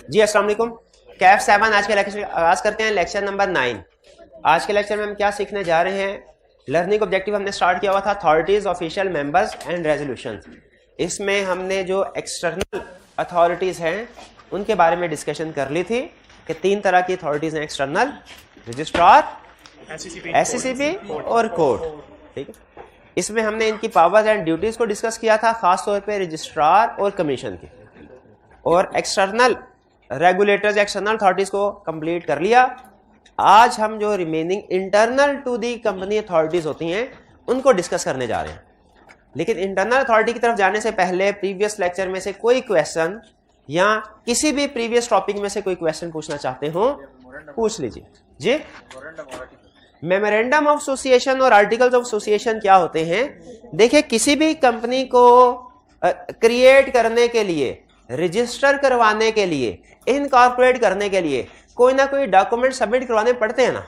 जी अस्सलाम वालेकुम। कैफ 7 आज के लेक्चर आगाज करते हैं। Lecture number 9। आज के लेक्चर में हम क्या सीखने जा रहे हैं? लर्निंग ऑब्जेक्टिव हमने स्टार्ट किया हुआ था authorities, official members and resolution. इसमें हमने जो एक्सटर्नल अथॉरिटीज हैं उनके बारे में डिस्कशन कर ली थी कि 3 तरह की अथॉरिटीज हैं एक्सटर्नल: रजिस्ट्रार, एससीसीपी और कोर्ट। ठीक है, इसमें हमने इनकी पावर्स एंड ड्यूटीज को डिस्कस किया था, खासतौर पे रजिस्ट्रार और कमीशन की। और एक्सटर्नल रेगुलेटर्स, एक्सटर्नल अथॉरिटीज को कंप्लीट कर लिया। आज हम जो remaining internal to the company authorities होती हैं उनको डिस्कस करने जा रहे हैं। लेकिन इंटरनल अथॉरिटी की तरफ जाने से पहले प्रीवियस लेक्चर में से कोई क्वेश्चन या किसी भी प्रीवियस टॉपिक में से कोई क्वेश्चन पूछना चाहते हो पूछ लीजिए। जी, मेमोरेंडम ऑफ एसोसिएशन और आर्टिकल्स ऑफ एसोसिएशन क्या होते हैं? देखिए, किसी भी कंपनी को क्रिएट करने के लिए, रजिस्टर करवाने के लिए, इनकॉर्पोरेट करने के लिए कोई ना कोई डॉक्यूमेंट सबमिट करवाने पड़ते हैं ना।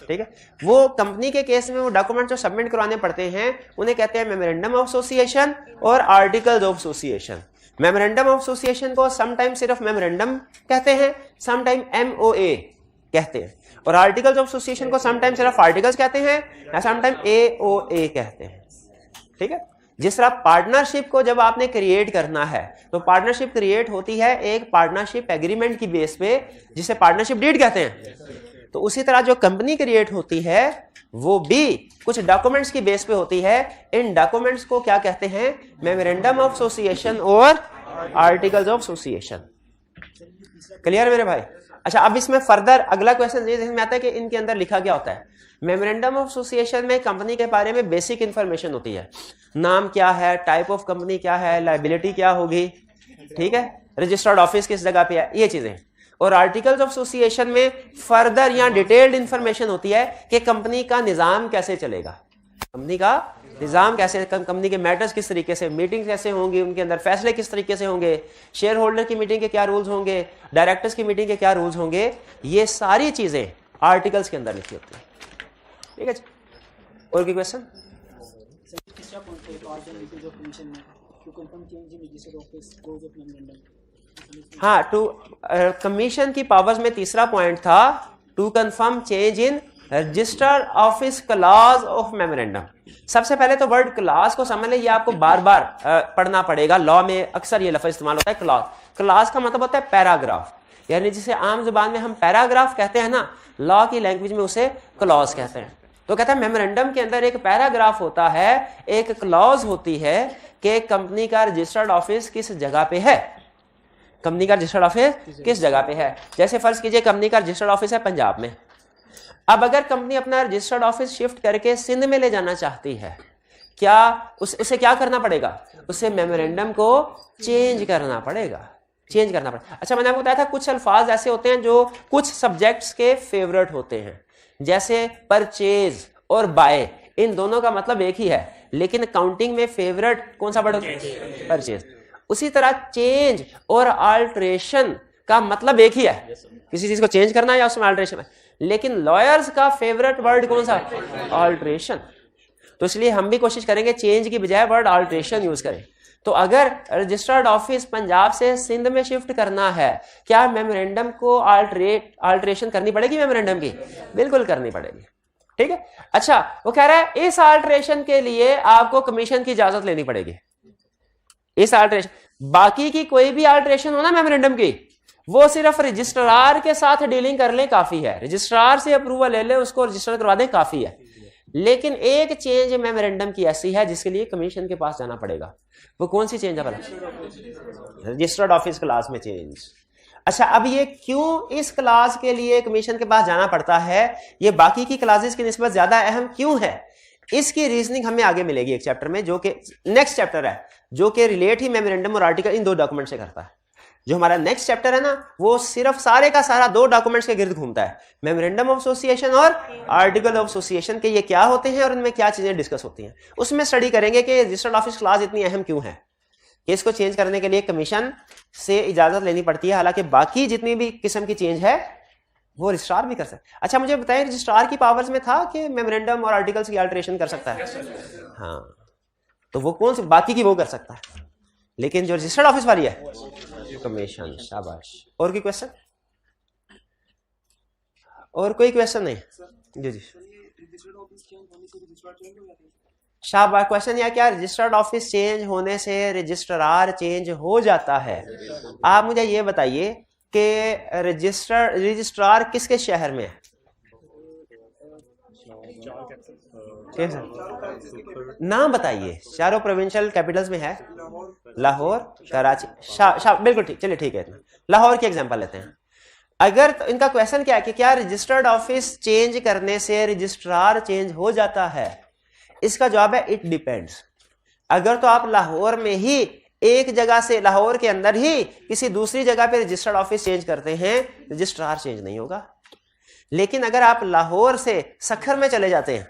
ठीक है, वो कंपनी के केस में वो डॉक्यूमेंट जो सबमिट करवाने पड़ते हैं उन्हें कहते हैं मेमोरेंडम ऑफ एसोसिएशन और articles of association. Memorandum of association को समटाइम सिर्फ मेमोरेंडम कहते हैं, समटाइम एमओए कहते हैं, और आर्टिकल्स ऑफ एसोसिएशन को समटाइम सिर्फ आर्टिकल्स कहते हैं या समटाइम एओए कहते हैं। ठीक है, जिस तरह पार्टनरशिप को जब आपने क्रिएट करना है तो पार्टनरशिप क्रिएट होती है एक पार्टनरशिप एग्रीमेंट की बेस पे, जिसे पार्टनरशिप डीड कहते हैं। तो उसी तरह जो कंपनी क्रिएट होती है वो भी कुछ डॉक्यूमेंट्स की बेस पे होती है। इन डॉक्यूमेंट्स को क्या कहते हैं? मेमोरेंडम ऑफ एसोसिएशन और आर्टिकल्स ऑफ एसोसिएशन। क्लियर मेरे भाई? अच्छा, अब इसमें फर्दर अगला क्वेश्चन ये में आता है कि इनके अंदर लिखा क्या होता है। मेमोरेंडम ऑफ एसोसिएशन में कंपनी के बारे में बेसिक इंफॉर्मेशन होती है। नाम क्या है, टाइप ऑफ कंपनी क्या है, लायबिलिटी क्या होगी, ठीक है, रजिस्टर्ड ऑफिस किस जगह पे है, ये चीजें। और आर्टिकल्स ऑफ एसोसिएशन में फर्दर या डिटेल्ड इंफॉर्मेशन होती है कि कंपनी का निजाम कैसे चलेगा, कंपनी का निजाम कैसे, कंपनी के मैटर्स किस तरीके से, मीटिंग कैसे होंगी, उनके अंदर फैसले किस तरीके से होंगे, शेयर होल्डर की मीटिंग के क्या रूल्स होंगे, डायरेक्टर्स की मीटिंग के क्या रूल्स होंगे, ये सारी चीजें आर्टिकल्स के अंदर लिखी होती है। ठीक है, और कोई क्वेश्चन? हाँ, टू कमीशन की पावर्स में तीसरा पॉइंट था to confirm change in registered office clause of memorandum. सबसे पहले तो वर्ड क्लॉज को समझ लें, ये आपको बार बार पढ़ना पड़ेगा। लॉ में अक्सर ये लफ्ज इस्तेमाल होता है क्लॉज। क्लॉज का मतलब होता है पैराग्राफ, यानी जिसे आम जुबान में हम पैराग्राफ कहते हैं ना, लॉ की लैंग्वेज में उसे क्लॉज कहते हैं। तो कहता है मेमोरेंडम के अंदर एक पैराग्राफ होता है, एक क्लॉज होती है कि कंपनी का रजिस्टर्ड ऑफिस किस जगह पे है, कंपनी का रजिस्टर्ड ऑफिस किस जगह पे है। जैसे फर्ज कीजिए कंपनी का रजिस्टर्ड ऑफिस है पंजाब में। अब अगर कंपनी अपना रजिस्टर्ड ऑफिस शिफ्ट करके सिंध में ले जाना चाहती है, क्या उसे क्या करना पड़ेगा? उसे मेमोरेंडम को चेंज करना पड़ेगा, चेंज करना पड़ेगा। अच्छा, मैंने आपको बताया था कुछ अल्फाज ऐसे होते हैं जो कुछ सब्जेक्ट्स के फेवरेट होते हैं, जैसे परचेज और बाय, इन दोनों का मतलब एक ही है, लेकिन काउंटिंग में फेवरेट कौन सा वर्ड होता है? परचेज। उसी तरह चेंज और अल्टरेशन का मतलब एक ही है, किसी चीज को चेंज करना या उसमें अल्टरेशन है, लेकिन लॉयर्स का फेवरेट वर्ड कौन सा? अल्टरेशन। तो इसलिए हम भी कोशिश करेंगे चेंज की बजाय वर्ड अल्टरेशन यूज करें। तो अगर रजिस्टर्ड ऑफिस पंजाब से सिंध में शिफ्ट करना है, क्या मेमोरेंडम को अल्टरेशन करनी पड़ेगी? मेमोरेंडम की बिल्कुल करनी पड़ेगी। ठीक है, अच्छा, वो कह रहा है इस अल्टरेशन के लिए आपको कमीशन की इजाजत लेनी पड़ेगी। इस अल्टरेशन, बाकी की कोई भी अल्टरेशन हो ना मेमोरेंडम की, वो सिर्फ रजिस्ट्रार के साथ डीलिंग कर ले काफी है, रजिस्ट्रार से अप्रूवल ले ले, उसको रजिस्टर करवा दे काफी है। लेकिन एक चेंज मेमोरेंडम की ऐसी है जिसके लिए कमीशन के पास जाना पड़ेगा। वो कौन सी चेंज है भला? रजिस्टर्ड ऑफिस क्लास में चेंज। अच्छा, अब ये क्यों इस क्लास के लिए कमीशन के पास जाना पड़ता है, ये बाकी की क्लासेस की निस्बत ज्यादा अहम क्यों है, इसकी रीजनिंग हमें आगे मिलेगी एक चैप्टर में, जो कि नेक्स्ट चैप्टर है, जो कि रिलेट ही मेमोरेंडम और आर्टिकल इन 2 डॉक्यूमेंट से करता है। जो हमारा नेक्स्ट चैप्टर है ना, वो सिर्फ सारे का सारा 2 डॉक्यूमेंट्स के गिर्द घूमता है, मेमोरेंडम ऑफ एसोसिएशन और आर्टिकल ऑफ एसोसिएशन के ये क्या होते हैं और इनमें क्या चीजें डिस्कस होती हैं। उसमें स्टडी करेंगे कि रजिस्टर्ड ऑफिस क्लास इतनी अहम क्यों है कि इसको चेंज करने के लिए कमीशन से इजाजत लेनी पड़ती है, हालांकि बाकी जितनी भी किस्म की चेंज है वो रजिस्ट्रार भी कर सकता है। अच्छा, मुझे बताएं, रजिस्ट्रार की पावर्स में था कि मेमोरेंडम और आर्टिकल्स की अल्टरेशन कर सकता है? हाँ, तो वो कौन सी बाकी की वो कर सकता है, लेकिन जो रजिस्टर्ड ऑफिस वाली है कमीशन। शाबाश। और कोई क्वेश्चन? और कोई क्वेश्चन नहीं? जी जी शाबाश। क्वेश्चन यह क्या, रजिस्टर्ड ऑफिस चेंज होने से रजिस्ट्रार चेंज हो जाता है। आप मुझे ये बताइए कि रजिस्ट्रार किसके शहर में है? नाम बताइए। चारों प्रोविंशियल कैपिटल्स में है। लाहौर, कराची, बिल्कुल ठीक। चलिए ठीक है, इतना लाहौर की एग्जांपल लेते हैं। अगर तो इनका क्वेश्चन क्या है कि क्या रजिस्टर्ड ऑफिस चेंज करने से रजिस्ट्रार चेंज हो जाता है? इसका जवाब है इट डिपेंड्स। अगर तो आप लाहौर में ही एक जगह से, लाहौर के अंदर ही किसी दूसरी जगह पे रजिस्टर्ड ऑफिस चेंज करते हैं, रजिस्ट्रार चेंज नहीं होगा। लेकिन अगर आप लाहौर से सखर में चले जाते हैं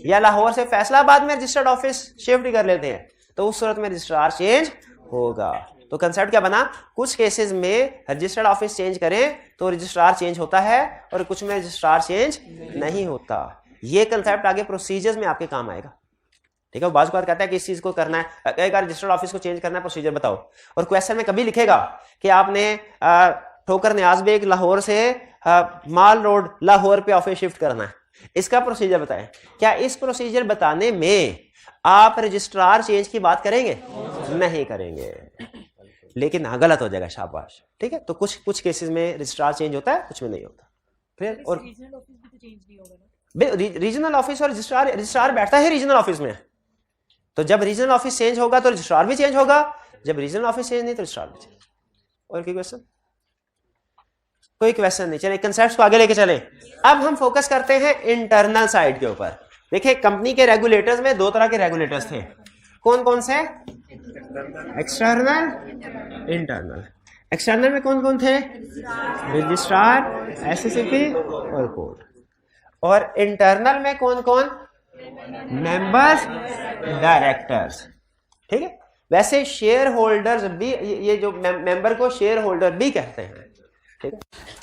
या लाहौर से फैसलाबाद में रजिस्टर्ड ऑफिस शिफ्ट कर लेते हैं, तो उस सूरत में रजिस्ट्रार चेंज होगा। तो कंसेप्ट क्या बना, कुछ केसेस में रजिस्टर्ड ऑफिस चेंज करें तो रजिस्ट्रार चेंज होता है और कुछ में रजिस्ट्रार चेंज नहीं होता। ये कंसेप्ट आगे प्रोसीजर्स में आपके काम आएगा। ठीक है, बाज़ बात कहता है कि इस चीज को करना है, एक बार रजिस्टर्ड ऑफिस को चेंज करना है, प्रोसीजर बताओ। और क्वेश्चन में कभी लिखेगा कि आपने ठोकर न्याज बेग लाहौर से माल रोड लाहौर पे ऑफिस शिफ्ट करना है, इसका प्रोसीजर बताएं। क्या इस प्रोसीजर बताने में आप रजिस्ट्रार चेंज की बात करेंगे? नहीं करेंगे। लेकिन हाँ, गलत हो जाएगा। शाबाश। ठीक है, तो कुछ केसेस में रजिस्ट्रार चेंज होता है, कुछ में नहीं होता। फिर और रीजनल ऑफिस और रजिस्ट्रार बैठता है रीजनल ऑफिस में, तो जब रीजनल ऑफिस चेंज होगा तो रजिस्ट्रार भी चेंज होगा, जब रीजनल ऑफिस चेंज नहीं तो रजिस्ट्रार भी चेंज। और कोई क्वेश्चन? कोई क्वेश्चन नहीं। चले कंसेप्ट को आगे लेके चले। अब हम फोकस करते हैं इंटरनल साइड के ऊपर। देखिए, कंपनी के रेगुलेटर्स में दो तरह के रेगुलेटर्स थे। कौन कौन से? External, internal. एक्सटर्नल में कौन कौन थे? रजिस्ट्रार, एसएससीपी और कोर्ट। और इंटरनल में कौन कौन? Members, directors. ठीक है, वैसे शेयर होल्डर्स भी, ये जो मेंबर को शेयर होल्डर भी कहते हैं। ठीक है,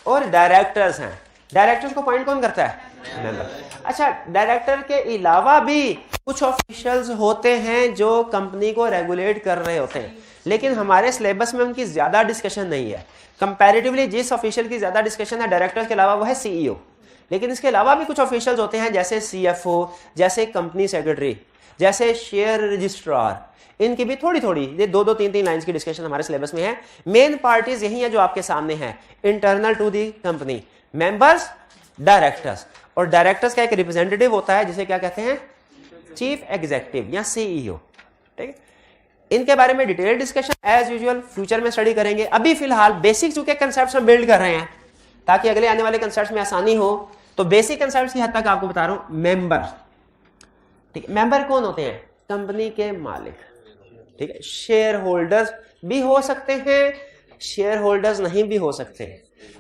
और डायरेक्टर्स हैं। डायरेक्टर्स को अपॉइंट कौन करता है? मेंबर। अच्छा, डायरेक्टर के अलावा भी कुछ ऑफिशियल्स होते हैं जो कंपनी को रेगुलेट कर रहे होते हैं, लेकिन हमारे सिलेबस में उनकी ज्यादा डिस्कशन नहीं है। कंपैरेटिवली जिस ऑफिशियल की ज्यादा डिस्कशन है डायरेक्टर्स के अलावा वो है सीईओ। लेकिन इसके अलावा भी कुछ ऑफिशियल्स होते हैं, जैसे सीएफओ, जैसे कंपनी सेक्रेटरी, जैसे शेयर रजिस्ट्रार। इनकी भी थोड़ी थोड़ी, ये दो दो तीन तीन लाइंस की डिस्कशन हमारे सिलेबस में है। मेन पार्टीज यही है जो आपके सामने है, internal to the company, members, directors. और डायरेक्टर्स का एक रिप्रेजेंटेटिव होता है जिसे क्या कहते हैं? चीफ एग्जीक्यूटिव या सीईओ। ठीक है, इनके बारे में detail discussion as usual future में स्टडी करेंगे। अभी फिलहाल बेसिक चूंकि कंसेप्ट हम बिल्ड कर रहे हैं ताकि अगले आने वाले कंसेप्ट में आसानी हो, तो बेसिक कंसेप्ट की हद तक आपको बता रहा हूं। मेंबर, ठीक है, मेंबर कौन होते हैं? कंपनी के मालिक। ठीक है, शेयर होल्डर्स भी हो सकते हैं, शेयर होल्डर्स नहीं भी हो सकते।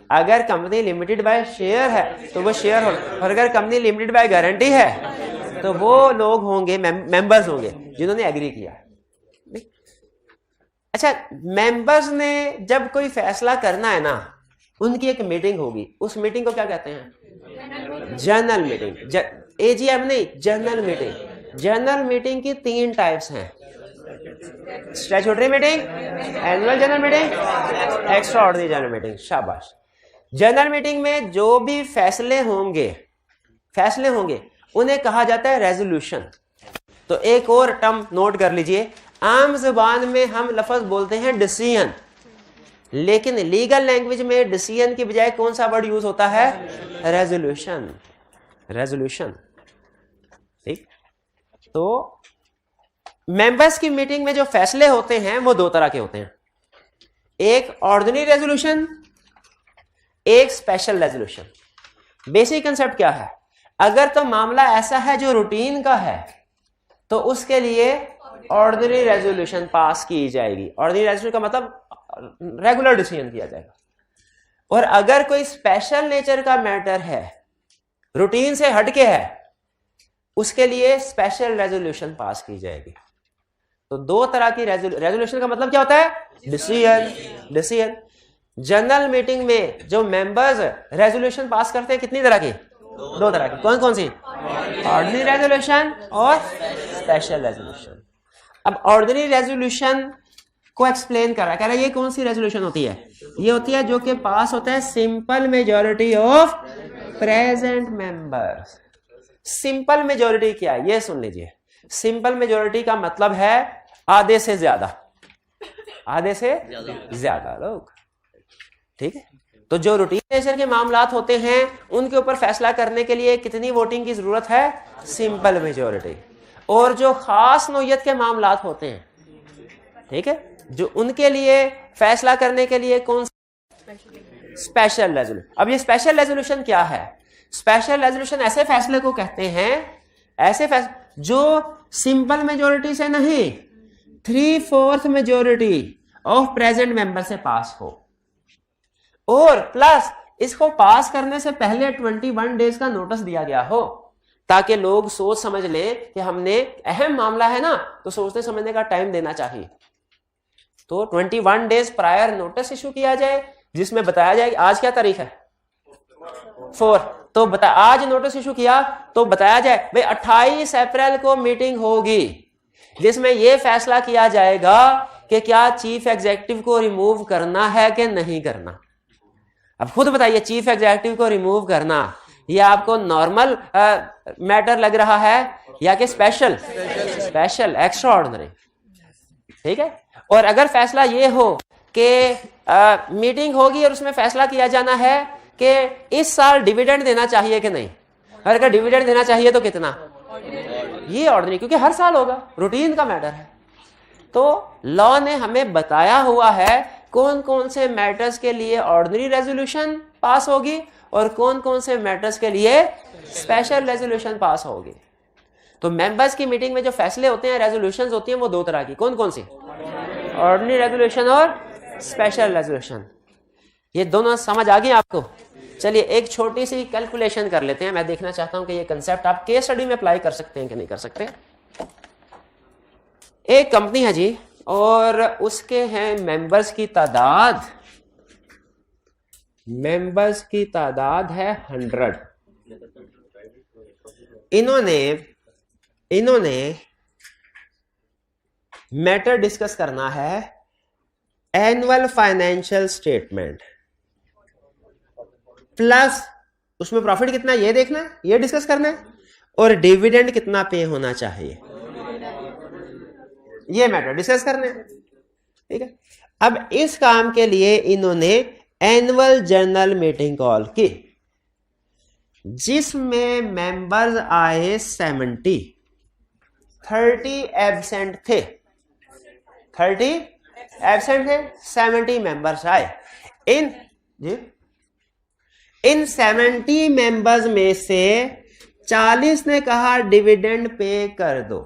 अगर कंपनी लिमिटेड बाय शेयर है तो वो शेयर होल्डर, और अगर कंपनी लिमिटेड बाय गारंटी है तो वो लोग होंगे, मेंबर्स होंगे जिन्होंने एग्री किया। अच्छा, मेंबर्स ने जब कोई फैसला करना है ना, उनकी एक मीटिंग होगी, उस मीटिंग को क्या कहते हैं? General meeting. एजीएम नहीं, जनरल मीटिंग। जनरल मीटिंग की तीन टाइप्स हैं, statutory meeting, annual general meeting, extraordinary general meeting. शाबाश। जनरल मीटिंग में जो भी फैसले होंगे उन्हें कहा जाता है रेजोल्यूशन। तो एक और टर्म नोट कर लीजिए, आम जुबान में हम लफ्ज बोलते हैं डिसीजन, लेकिन लीगल लैंग्वेज में डिसीजन की बजाय कौन सा वर्ड यूज होता है? रेजोल्यूशन। रेजोल्यूशन। ठीक, तो मेंबर्स की मीटिंग में जो फैसले होते हैं वो दो तरह के होते हैं, एक ऑर्डिनरी रेजोल्यूशन, एक स्पेशल रेजोल्यूशन। बेसिक कंसेप्ट क्या है? अगर तो मामला ऐसा है जो रूटीन का है तो उसके लिए ऑर्डिनरी रेजोल्यूशन पास की जाएगी। ऑर्डिनरी रेजोल्यूशन का मतलब रेगुलर डिसीजन किया जाएगा। और अगर कोई स्पेशल नेचर का मैटर है, रूटीन से हटके है, उसके लिए स्पेशल रेजोल्यूशन पास की जाएगी। तो दो तरह की रेजोल्यूशन का मतलब क्या होता है? डिसीजन। जनरल मीटिंग में जो मेंबर्स रेजोल्यूशन पास करते हैं कितनी तरह की? दो तरह की। कौन कौन सी? ऑर्डिनरी रेजोल्यूशन और स्पेशल रेजोल्यूशन। अब ऑर्डिनरी रेजोल्यूशन को एक्सप्लेन कर रहा है, कह रहा है ये कौन सी रेजोल्यूशन होती है, ये होती है जो कि पास होता है simple majority of present members. Simple majority क्या है ये सुन लीजिए। सिंपल मेजोरिटी का मतलब है आधे से ज्यादा, आधे से ज्यादा लोग, ठीक है। तो जो रूटीन नेचर के मामलात होते हैं उनके ऊपर फैसला करने के लिए कितनी वोटिंग की जरूरत है, सिंपल मेजोरिटी। और जो खास नौयत के मामलात होते हैं, ठीक है, जो उनके लिए फैसला करने के लिए कौन स्पेशल रेजोल्यूशन। अब ये स्पेशल रेजोल्यूशन क्या है, स्पेशल रेजोल्यूशन ऐसे फैसले को कहते हैं, ऐसे फैसले जो सिंपल मेजोरिटी से नहीं 3/4 मेजोरिटी ऑफ प्रेजेंट मेंबर से पास हो, और प्लस इसको पास करने से पहले 21 डेज का नोटिस दिया गया हो, ताकि लोग सोच समझ ले कि हमने अहम मामला है ना, तो सोचने समझने का टाइम देना चाहिए। तो 21 डेज प्रायर नोटिस इशू किया जाए, जिसमें बताया जाए आज क्या तारीख है 4, तो आज नोटिस इशू किया तो बताया जाए भाई 28 अप्रैल को मीटिंग होगी, जिसमें यह फैसला किया जाएगा कि क्या चीफ एग्जीक्यूटिव को रिमूव करना है कि नहीं करना। अब खुद बताइए, चीफ एग्जीक्यूटिव को रिमूव करना ये आपको नॉर्मल मैटर लग रहा है या कि स्पेशल एक्स्ट्रा ऑर्डिनरी, ठीक है। और अगर फैसला ये हो कि मीटिंग होगी और उसमें फैसला किया जाना है कि इस साल डिविडेंड देना चाहिए कि नहीं, और अगर डिविडेंड देना चाहिए तो कितना, ये ऑर्डिनरी, क्योंकि हर साल होगा, रूटीन का मैटर है। तो लॉ ने हमें बताया हुआ है कौन कौन से मैटर्स के लिए ऑर्डिनरी रेजोल्यूशन पास होगी और कौन कौन से मैटर्स के लिए स्पेशल रेजोल्यूशन पास होगी। तो मेंबर्स की मीटिंग में जो फैसले होते हैं, रेजोल्यूशंस होती हैं, वो दो तरह की, कौन कौन सी, ऑर्डिनरी रेजोल्यूशन और स्पेशल रेजोल्यूशन। ये दोनों समझ आ गई आपको। चलिए एक छोटी सी कैलकुलेशन कर लेते हैं, मैं देखना चाहता हूं कि ये कंसेप्ट आप केस स्टडी में अप्लाई कर सकते हैं कि नहीं कर सकते। एक कंपनी है जी, और उसके हैं मेंबर्स की तादाद, मेंबर्स की तादाद है 100। इन्होंने मैटर डिस्कस करना है एनुअल फाइनेंशियल स्टेटमेंट, प्लस उसमें प्रॉफिट कितना ये देखना है, ये डिस्कस करना है, और डिविडेंड कितना पे होना चाहिए, ये मैटर डिस्कस करने हैं, ठीक है। अब इस काम के लिए इन्होंने एनुअल जनरल मीटिंग कॉल की, जिसमें मेंबर्स आए 70, 30 एब्सेंट थे, 30 एब्सेंट थे, 70 मेंबर्स आए। इन 70 मेंबर्स में से 40 ने कहा डिविडेंड पे कर दो,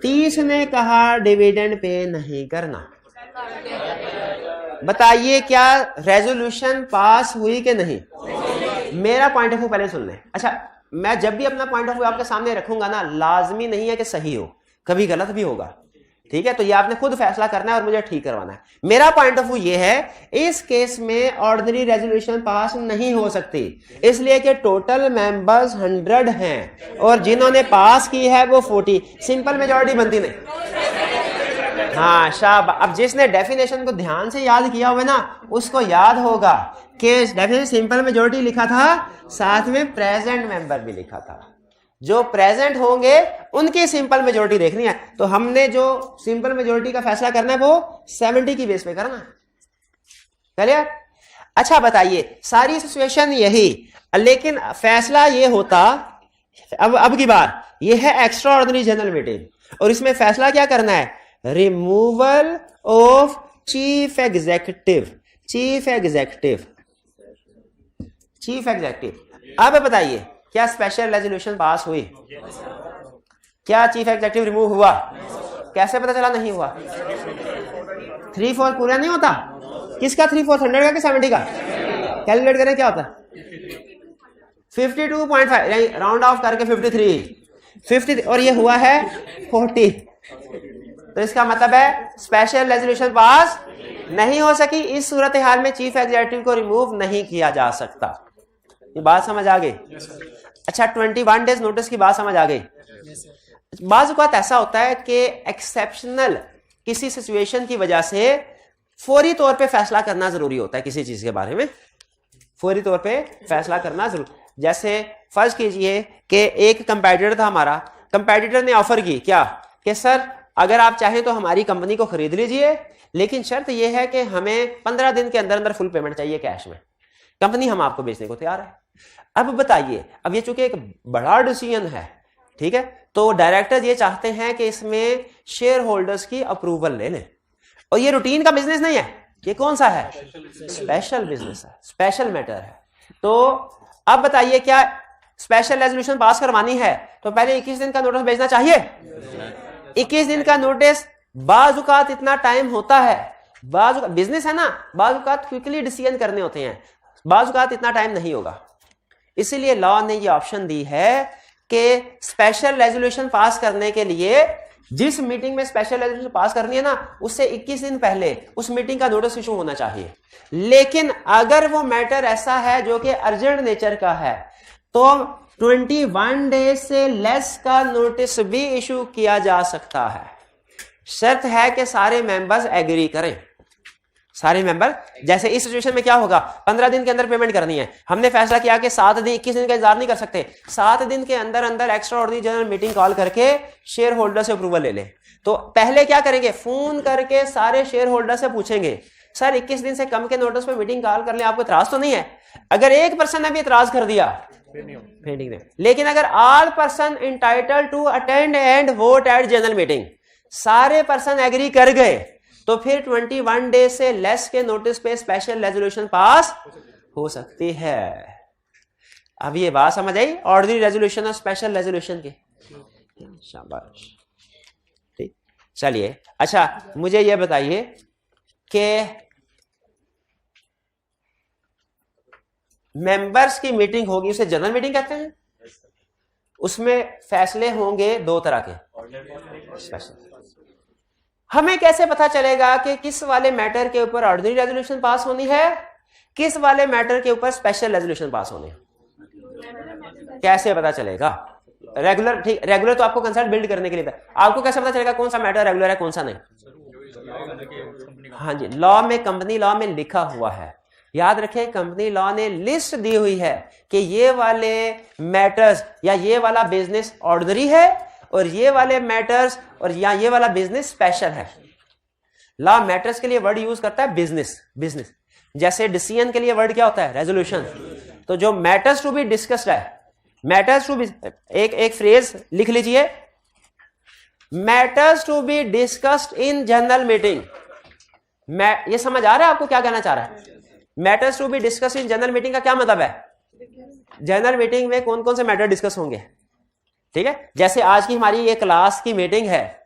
30 ने कहा डिविडेंड पे नहीं करना। बताइए क्या रेजोल्यूशन पास हुई कि नहीं? मेरा पॉइंट ऑफ व्यू पहले सुन लें। अच्छा, मैं जब भी अपना पॉइंट ऑफ व्यू आपके सामने रखूंगा ना, लाजमी नहीं है कि सही हो, कभी गलत भी होगा, ठीक है। तो ये आपने खुद फैसला करना है और मुझे ठीक करवाना है। मेरा पॉइंट ऑफ व्यू ये है, इस केस में ऑर्डिनरी रेजोल्यूशन पास नहीं हो सकती, इसलिए कि टोटल मेंबर्स 100 हैं और जिन्होंने पास की है वो 40, सिंपल मेजॉरिटी बनती नहीं। हाँ शाबाश। अब जिसने डेफिनेशन को ध्यान से याद किया हुआ ना, उसको याद होगा कि डेफिनेशन सिंपल मेजॉरिटी लिखा था, साथ में प्रेजेंट मेंबर भी लिखा था। जो प्रेजेंट होंगे उनकी सिंपल मेजॉरिटी देखनी है। तो हमने जो सिंपल मेजॉरिटी का फैसला करना है वो 70 की बेस पे करना है। चलिए, अच्छा बताइए, सारी सिचुएशन यही, लेकिन फैसला ये होता, अब की बार ये है एक्स्ट्रा ऑर्डिनरी जनरल मीटिंग, और इसमें फैसला क्या करना है? Removal of chief executive. अब बताइए, क्या स्पेशल रेजोल्यूशन पास हुई? क्या चीफ एग्जीक्यूटिव रिमूव हुआ? कैसे पता चला नहीं हुआ? 3/4 पूरा नहीं होता। किसका 3/4? 100 का कि 70 का? कैलकुलेट करें क्या होता है। 52.5 राउंड ऑफ करके 53 और ये हुआ है 40। तो इसका मतलब है स्पेशल रेजोल्यूशन पास नहीं हो सकी। इस सूरत हाल में चीफ एग्जीक्यूटिव को रिमूव नहीं किया जा सकता। ये बात समझ आ गई? अच्छा, 21 डेज नोटिस की बात समझ आ गई? बाज़ औक़ात ऐसा होता है कि एक्सेप्शनल किसी सिचुएशन की वजह से फौरी तौर पे फैसला करना जरूरी होता है, किसी चीज के बारे में फौरी तौर पे फैसला करना जरूरी। जैसे फर्ज कीजिए कि एक कंपेटिटर था हमारा, कंपेटिटर ने ऑफर की क्या कि सर अगर आप चाहें तो हमारी कंपनी को खरीद लीजिए, लेकिन शर्त यह है कि हमें 15 दिन के अंदर अंदर फुल पेमेंट चाहिए कैश में, कंपनी हम आपको बेचने को तैयार है। अब बताइए, अब ये चूंकि एक बड़ा डिसीजन है, ठीक है, तो डायरेक्टर ये चाहते हैं कि इसमें शेयर होल्डर्स की अप्रूवल ले लें, और ये रूटीन का बिजनेस नहीं है, ये कौन सा है, स्पेशल बिजनेस है, स्पेशल मैटर है। तो अब बताइए क्या स्पेशल रेजोल्यूशन पास करवानी है तो पहले 21 दिन का नोटिस भेजना चाहिए? 21 दिन का नोटिस बाजुकात इतना टाइम होता है, बिजनेस है ना, बाजुकात क्विकली डिसीजन करने होते हैं, बाजुकात इतना टाइम नहीं होगा। इसीलिए लॉ ने ये ऑप्शन दी है कि स्पेशल रेजोल्यूशन पास करने के लिए जिस मीटिंग में स्पेशल रेजोल्यूशन पास करनी है ना, उससे 21 दिन पहले उस मीटिंग का नोटिस इशू होना चाहिए। लेकिन अगर वो मैटर ऐसा है जो कि अर्जेंट नेचर का है तो 21 डेज से लेस का नोटिस भी इशू किया जा सकता है। शर्त है कि सारे मेंबर्स एग्री करें, सारे मेंबर। जैसे इस सिचुएशन में क्या होगा, 15 दिन के अंदर पेमेंट करनी है, हमने फैसला किया कि 7 दिन 21 दिन का इंतजार नहीं कर सकते, 7 दिन के अंदर अंदर extra ordinary general meeting call करके शेयर होल्डर से अप्रूवल ले ले। तो पहले क्या करेंगे, फोन करके सारे शेयर होल्डर से पूछेंगे सर 21 दिन से कम के नोटिस पे मीटिंग कॉल कर ले, आपको इतराज तो नहीं है? अगर एक पर्सन ने भी इतराज कर दिया मीटिंग में, लेकिन अगर all person entitled to attend and vote at general meeting, सारे पर्सन एग्री कर गए, तो फिर 21 डेज से लेस के नोटिस पे स्पेशल रेजोल्यूशन पास हो सकती है। अब ये बात समझ आई, ऑर्डिनरी रेजोल्यूशन और स्पेशल रेजोल्यूशन की। शाबाश, ठीक, चलिए। अच्छा मुझे ये बताइए कि मेंबर्स की मीटिंग होगी, उसे जनरल मीटिंग कहते हैं, उसमें फैसले होंगे दो तरह के, स्पेशल। हमें कैसे पता चलेगा कि किस वाले मैटर के ऊपर ऑर्डिनरी रेजोल्यूशन पास होनी है, किस वाले मैटर के ऊपर स्पेशल रेजोल्यूशन पास होनी है? कैसे पता चलेगा? रेगुलर, ठीक, रेगुलर तो आपको कंसेप्ट बिल्ड करने के लिए था, आपको कैसे पता चलेगा कौन सा मैटर रेगुलर है कौन सा नहीं? हाँ जी, लॉ में, कंपनी लॉ में लिखा हुआ है, याद रखें, कंपनी लॉ ने लिस्ट दी हुई है कि ये वाले मैटर्स या ये वाला बिजनेस ऑर्डिनरी है और ये वाले मैटर्स और या ये वाला बिजनेस स्पेशल है। लॉ मैटर्स के लिए वर्ड यूज करता है बिजनेस, बिजनेस। जैसे डिसीजन के लिए वर्ड क्या होता है, रेजोल्यूशन। तो जो मैटर्स टू बी डिस्कस्ड है, मैटर्स टू बी, एक फ्रेज लिख लीजिए, matters to be discussed in general meeting. ये समझ आ रहा है आपको क्या कहना चाह रहा है? Matters to be discussed in general meeting का क्या मतलब है? जनरल मीटिंग में कौन कौन से मैटर डिस्कस होंगे, ठीक है? जैसे आज की हमारी ये क्लास की मीटिंग है,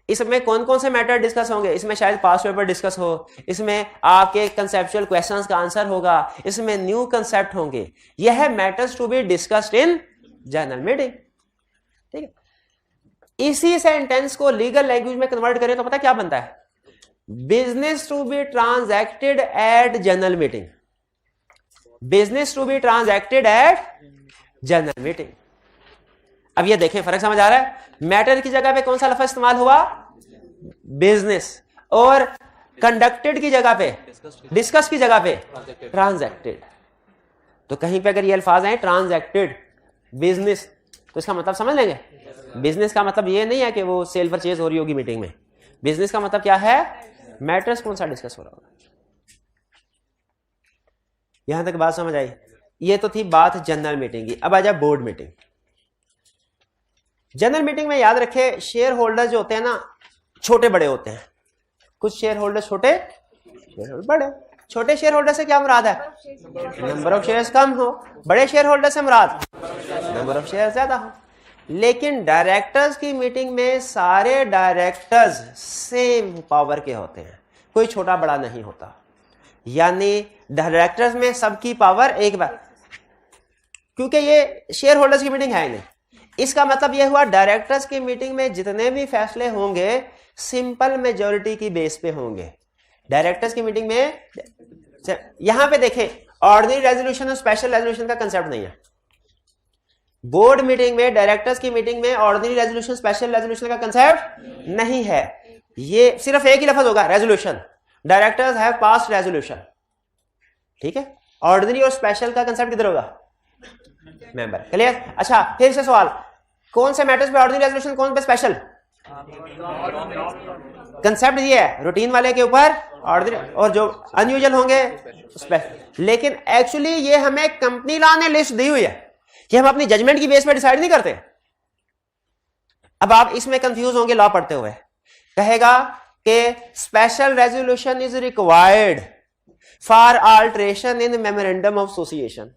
इसमें कौन कौन से मैटर डिस्कस होंगे? इसमें शायद पास्ट पेपर डिस्कस हो, इसमें आपके कंसेप्चुअल क्वेश्चंस का आंसर होगा, इसमें न्यू कंसेप्ट होंगे। यह है matters to be discussed in general meeting, ठीक है? इसी सेंटेंस को लीगल लैंग्वेज में कन्वर्ट करें तो पता क्या बनता है? Business to be transacted at general meeting, business to be transacted at general meeting. अब ये देखें, फर्क समझ आ रहा है? मैटर की जगह पे कौन सा लफ्ज इस्तेमाल हुआ? बिजनेस। और कंडक्टेड की जगह पे, डिस्कस की जगह पे ट्रांजैक्टेड। तो कहीं पे अगर ये अल्फाज हैं ट्रांजैक्टेड, बिजनेस, तो इसका मतलब समझ लेंगे। बिजनेस का मतलब ये नहीं है कि वो सेल परचेज हो रही होगी मीटिंग में। बिजनेस का मतलब क्या है? मैटर्स कौन सा डिस्कस हो रहा होगा। यहां तक बात समझ आई? ये तो थी बात जनरल मीटिंग की। अब आ जाए बोर्ड मीटिंग। जनरल मीटिंग में याद रखे, शेयर होल्डर जो होते हैं ना, छोटे बड़े होते हैं। कुछ शेयर होल्डर छोटे, शेयर होल्डर बड़े। छोटे शेयर होल्डर से क्या मुराद है? नंबर ऑफ शेयर्स कम हो। बड़े शेयर होल्डर से मुराद नंबर ऑफ शेयर ज्यादा हो। लेकिन डायरेक्टर्स की मीटिंग में सारे डायरेक्टर्स सेम पावर के होते हैं, कोई छोटा बड़ा नहीं होता। यानी डायरेक्टर्स में सबकी पावर एक बार, क्योंकि ये शेयर होल्डर्स की मीटिंग है ही नहीं। इसका मतलब यह हुआ डायरेक्टर्स की मीटिंग में जितने भी फैसले होंगे सिंपल मेजॉरिटी की बेस पे होंगे। डायरेक्टर्स की मीटिंग में यहां पे देखें, ऑर्डिनरी रेजोल्यूशन और स्पेशल रेजोल्यूशन का कंसेप्ट नहीं है। बोर्ड मीटिंग में, डायरेक्टर्स की मीटिंग में ऑर्डिनरी रेजोल्यूशन, स्पेशल रेजोल्यूशन का कंसेप्ट नहीं है। ये सिर्फ एक ही लफ्ज होगा, resolution. Directors have passed resolution, ठीक है। ऑर्डिनरी और स्पेशल का कंसेप्ट किधर होगा, मेंबर, क्लियर। अच्छा फिर से सवाल, कौन से मैटर्स पे ऑर्डिनरी रेजोल्यूशन, कौन पे स्पेशल? कंसेप्ट ये है, रूटीन वाले के ऊपर ऑर्डिनरी और जो अनयूजुअल होंगे स्पेशल। लेकिन एक्चुअली ये हमें कंपनी लॉ ने लिस्ट दी हुई है कि हम अपनी जजमेंट की बेस पे डिसाइड नहीं करते। अब आप इसमें कंफ्यूज होंगे लॉ पढ़ते हुए, कहेगा कि special resolution is required for alteration in memorandum of association.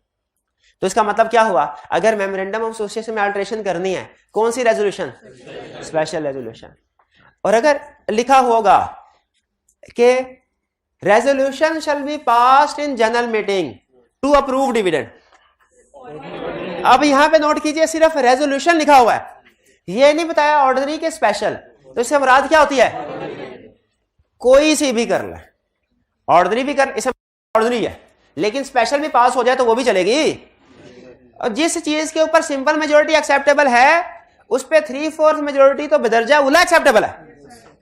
तो इसका मतलब क्या हुआ, अगर मेमोरेंडम ऑफ एसोसिएशन में अल्टरेशन करनी है, कौन सी रेजोल्यूशन? Special resolution. और अगर लिखा होगा कि resolution shall be passed in general meeting to approve dividend, अब यहां पे नोट कीजिए सिर्फ रेजोल्यूशन लिखा हुआ है, ये नहीं बताया ऑर्डिनरी के स्पेशल। तो इससे मुराद क्या होती है, कोई सी भी कर ले, ऑर्डिनरी भी कर, इसे ऑर्डिनरी है, लेकिन स्पेशल भी पास हो जाए तो वो भी चलेगी। और जिस चीज के ऊपर सिंपल मेजोरिटी एक्सेप्टेबल है, उस पे 3/4 मेजोरिटी तो बदरजा उला एक्सेप्टेबल है।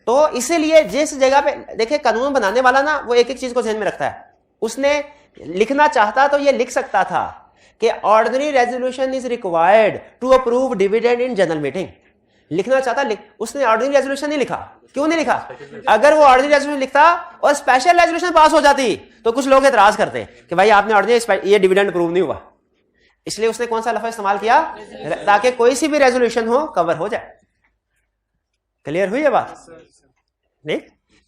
तो इसीलिए जिस जगह पे देखिए, कानून बनाने वाला ना वो एक एक चीज को ध्यान में रखता है। उसने लिखना चाहता तो ये लिख सकता था कि ordinary resolution is required to approve dividend in general meeting, लिखना चाहता, उसने ऑर्डिनरी रेजोल्यूशन नहीं लिखा। क्यों नहीं लिखा? अगर वो ऑर्डिनरी रेजोल्यूशन लिखता और स्पेशल रेजोल्यूशन पास हो जाती तो कुछ लोग एतराज करते कि भाई आपने ऑर्डिनरी, ये डिविडेंड अप्रूव नहीं हुआ। इसलिए उसने कौन सा लफ्ज इस्तेमाल किया, ताकि कोई सी भी रेजोल्यूशन हो कवर हो जाए। क्लियर हुई है बात? नहीं,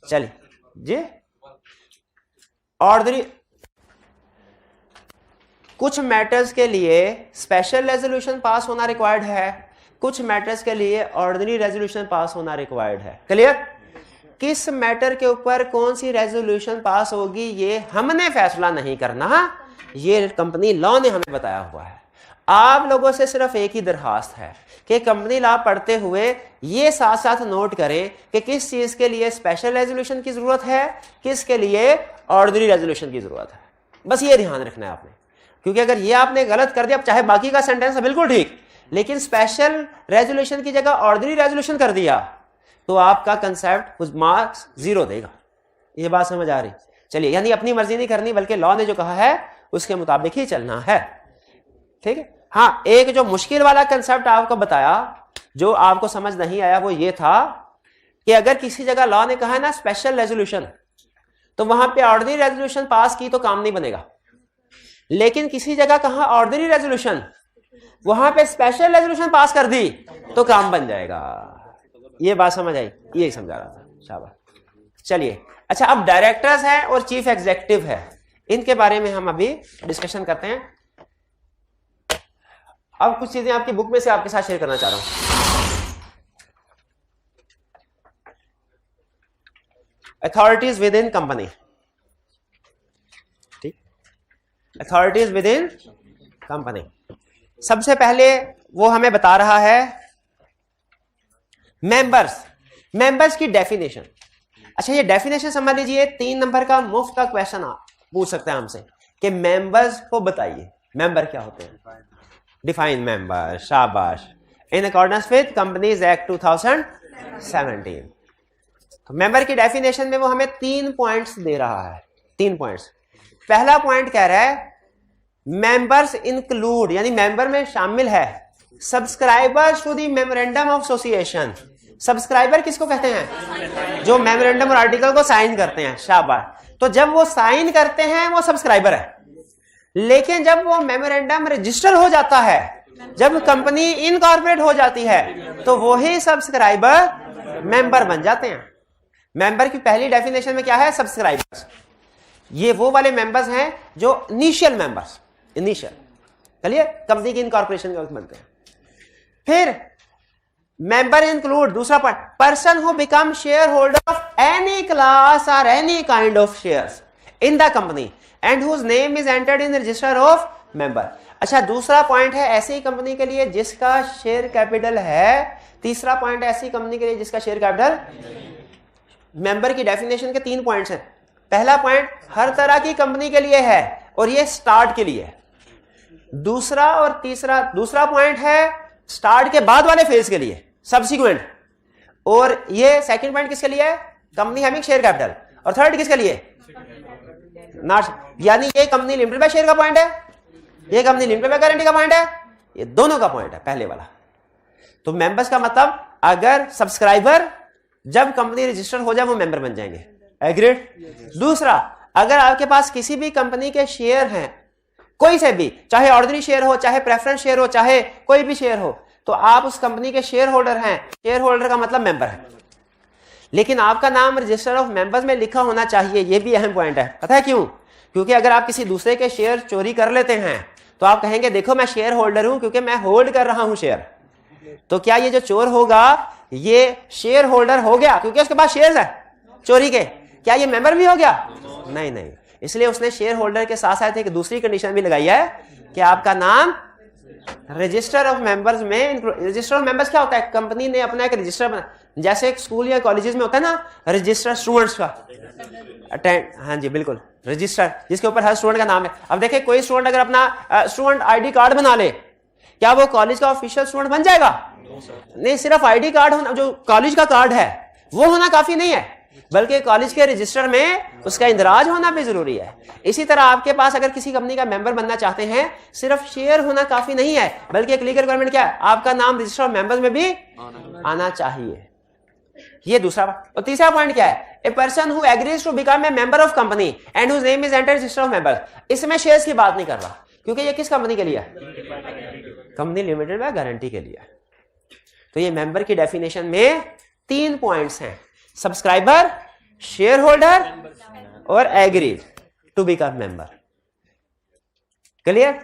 चलिए जी। ऑर्डिनरी कुछ मैटर्स के लिए स्पेशल रेजोल्यूशन पास होना रिक्वायर्ड है, कुछ मैटर्स के लिए ऑर्डिनरी रेजोल्यूशन पास होना रिक्वायर्ड है। क्लियर? किस मैटर के ऊपर कौन सी रेजोल्यूशन पास होगी ये हमने फैसला नहीं करना, ये कंपनी लॉ ने हमें बताया हुआ है। आप लोगों से सिर्फ एक ही दरखास्त है कि कंपनी लॉ पढ़ते हुए ये साथ साथ नोट करें कि किस चीज के लिए स्पेशल रेजोल्यूशन की जरूरत है, किसके लिए ऑर्डिनरी रेजोल्यूशन की जरूरत है। बस ये ध्यान रखना है आपने, क्योंकि अगर ये आपने गलत कर दिया, चाहे बाकी का सेंटेंस है बिल्कुल ठीक, लेकिन स्पेशल रेजोल्यूशन की जगह ऑर्डिनरी रेजोल्यूशन कर दिया तो आपका कंसेप्ट उस मार्क्स 0 देगा। ये बात समझ आ रही? चलिए, यानी अपनी मर्जी नहीं करनी, बल्कि लॉ ने जो कहा है उसके मुताबिक ही चलना है। ठीक है। हाँ, एक जो मुश्किल वाला कंसेप्ट आपको बताया, जो आपको समझ नहीं आया, वो ये था कि अगर किसी जगह लॉ ने कहा है ना स्पेशल रेजोल्यूशन, तो वहां पे ऑर्डिनरी रेजोल्यूशन पास की तो काम नहीं बनेगा। लेकिन किसी जगह कहा ऑर्डिनरी रेजोल्यूशन, वहां पे स्पेशल रेजोल्यूशन पास कर दी तो काम बन जाएगा। ये बात समझ आई? ये समझा रहा था, शाबाश। चलिए, अच्छा, अब डायरेक्टर्स हैं और चीफ एग्जीक्यूटिव है, इनके बारे में हम अभी डिस्कशन करते हैं। अब कुछ चीजें आपकी बुक में से आपके साथ शेयर करना चाह रहा हूं। अथॉरिटीज विद इन कंपनी, ठीक, अथॉरिटीज विद इन कंपनी। सबसे पहले वो हमें बता रहा है मेंबर्स की डेफिनेशन। अच्छा, ये डेफिनेशन समझ लीजिए, 3 नंबर का मुफ्त का क्वेश्चन आप पूछ सकते हैं हमसे कि मेंबर्स को बताइए, मेंबर क्या होते हैं। डिफाइन मेंबर, शाबाश, in accordance with companies act 2017। तो मेंबर की डेफिनेशन में वो हमें 3 पॉइंट्स दे रहा है, 3 पॉइंट्स। पहला पॉइंट कह रहा है मेंबर्स इंक्लूड, यानी मेंबर में शामिल है subscribers to the memorandum of association. Subscriber किसको कहते हैं? जो मेमोरेंडम और आर्टिकल को साइन करते हैं, शाबाश। तो जब वो साइन करते हैं वो सब्सक्राइबर है, लेकिन जब वो मेमोरेंडम रजिस्टर हो जाता है, जब कंपनी इनकॉर्पोरेट हो जाती है, तो वही सब्सक्राइबर मेंबर बन जाते हैं। मेंबर की पहली डेफिनेशन में क्या है? सब्सक्राइबर्स। ये वो वाले मेंबर्स हैं जो इनिशियल मेंबर्स, इनिशियल, चलिए, कंपनी की इनकॉर्पोरेशन के वक्त बनते हैं। फिर मेंबर इंक्लूड, दूसरा point, person who become shareholder of any class और any kind of shares in the company and whose name is entered in register of member. अच्छा, दूसरा पॉइंट है ऐसी कंपनी के लिए जिसका शेयर कैपिटल है। तीसरा पॉइंट है ऐसी कंपनी के लिए जिसका शेयर कैपिटल। मेंबर की डेफिनेशन के 3 पॉइंट्स हैं। पहला पॉइंट हर तरह की कंपनी के लिए है और ये स्टार्ट के लिए। दूसरा और तीसरा, दूसरा पॉइंट है स्टार्ट के बाद वाले फेज के लिए, सब्सिक्वेंट। और ये सेकंड पॉइंट किसके लिए है? Company having share capital. और थर्ड किसके लिए? नॉट, यानी ये कंपनी लिमिटेड बाय शेयर का पॉइंट है, ये कंपनी लिमिटेड बाय गारंटी का पॉइंट है, ये दोनों का पॉइंट है पहले वाला। तो मेंबर्स का मतलब अगर सब्सक्राइबर जब कंपनी रजिस्टर हो जाए वो मेंबर बन जाएंगे। एग्रीड? दूसरा, अगर आपके पास किसी भी कंपनी के शेयर हैं, कोई से भी, चाहे ऑर्डिनरी शेयर हो, चाहे प्रेफरेंस शेयर हो, चाहे कोई भी शेयर हो, तो आप उस कंपनी के शेयर होल्डर हैं। शेयर होल्डर का मतलब मेंबर है, लेकिन आपका नाम रजिस्टर ऑफ मेंबर्स में लिखा होना चाहिए। यह भी अहम पॉइंट है। पता है क्यों? क्योंकि अगर आप किसी दूसरे के शेयर चोरी कर लेते हैं तो आप कहेंगे देखो मैं शेयर होल्डर हूं क्योंकि मैं होल्ड कर रहा हूं शेयर। तो क्या ये जो चोर होगा ये शेयर होल्डर हो गया क्योंकि उसके पास शेयर है चोरी के? क्या ये मेंबर भी हो गया? नहीं नहीं। इसलिए उसने शेयर होल्डर के साथ साथ एक दूसरी कंडीशन भी लगाई है कि आपका नाम रजिस्टर ऑफ मेंबर्स में। रजिस्टर ऑफ मेंबर्स क्या होता है? कंपनी ने अपना एक रजिस्टर बना, जैसे एक स्कूल या कॉलेजेस में होता है ना रजिस्टर स्टूडेंट्स का अटेंड। हाँ जी बिल्कुल, रजिस्टर जिसके ऊपर हर स्टूडेंट का नाम है। अब देखिए कोई स्टूडेंट अगर अपना स्टूडेंट आईडी कार्ड बना ले, क्या वो कॉलेज का ऑफिशियल स्टूडेंट बन जाएगा? नहीं, सिर्फ आईडी कार्ड होना, जो कॉलेज का कार्ड है वो होना काफी नहीं है, बल्कि कॉलेज के रजिस्टर में उसका इंदराज होना भी जरूरी है। इसी तरह आपके पास अगर किसी कंपनी का मेंबर बनना चाहते हैं, सिर्फ शेयर होना काफी नहीं है, बल्कि एक लीगल रिक्वायरमेंट क्या है? आपका नाम रजिस्टर ऑफ मेंबर्स में भी आना चाहिए। ये दूसरा। और तीसरा पॉइंट क्या है? A person who agrees to become a member of company and whose name is entered register of members. इसमें शेयर्स की बात नहीं कर रहा क्योंकि ये किस कंपनी के लिए है? कंपनी लिमिटेड में गारंटी के लिए। तो ये मेंबर की डेफिनेशन में 3 पॉइंट्स हैं: सब्सक्राइबर, शेयर होल्डर और agreed to become member. Clear?